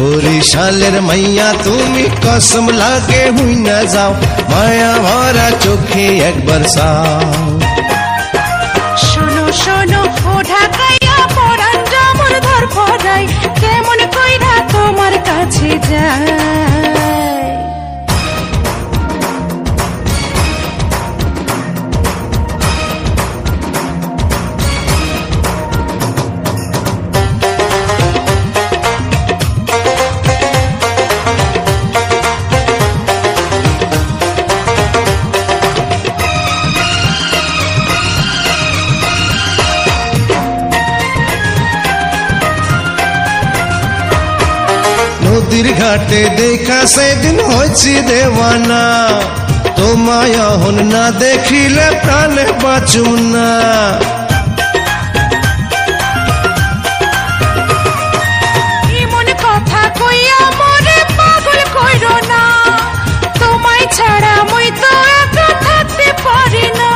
বরিশালের মাইয়া তুমি কসম লাগে হুই না যাও মায়া ভরা চোখে একবার চাও শোনো শোনো ও ঢাকাইয়া পরাণ যেমন ধর পড়াই কেমন কইরা তোমার কাছে যায় নদীর ঘাটে দেখা সেদিন হয়েছি দেওয়ানা তোমায় হন না দেখিলে প্রাণে বাঁচুম না এমন কথা কইয়া মোরে পাগল কইরো না তোমায় ছাড়া মই তো একা থাকতে পারি না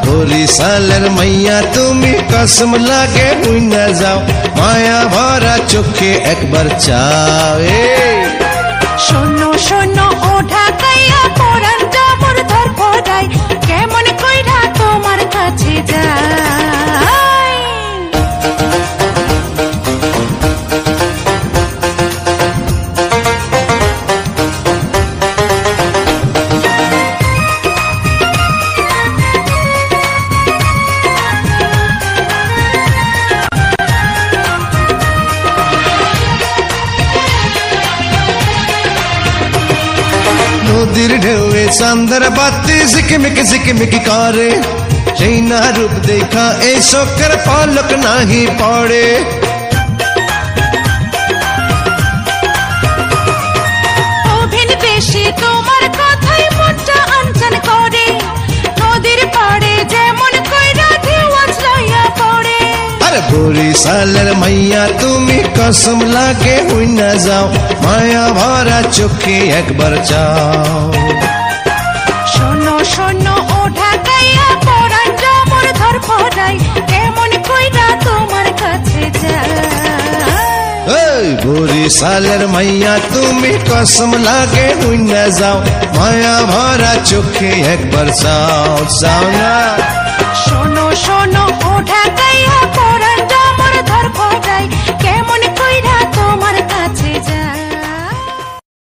বরিশালের মাইয়া তুমি কসম লাগে হুই না যাও মায়া ভরা চোখে একবার চাও শোনো শোনো ও ঢাকাইয়া পরাণ যেমন ধর পড়াই কেমন কইরা তোমার কাছে যায় নদীর ঢেউয়ে চান্দের বাতি ঝিকিমিকি করে সেই না রূপ দেখা এই শোকের পলক নাহি পড়ে অভিন বেশি তোমার কথাই মনটা আনচান করে নদীর পাড়ে যেমন কইরা ঢেউ আজ লইয়া পড়ে আরে বরিশালের মাইয়া তুমি কসম লাগে হুই না যাও মায়া ভরা চোখে একবার চাও শোনো শোনো ও ঢাকাইয়া পরাণ যেমন ধর পড়াই কেমন কইরা তোমার কাছে যায় বরিশালের মাইয়া তুমি কসম লাগে হুই না যাও মায়া ভরা চোখে একবার চাও চাও না শোনো শোনো ও ঢাকাইয়া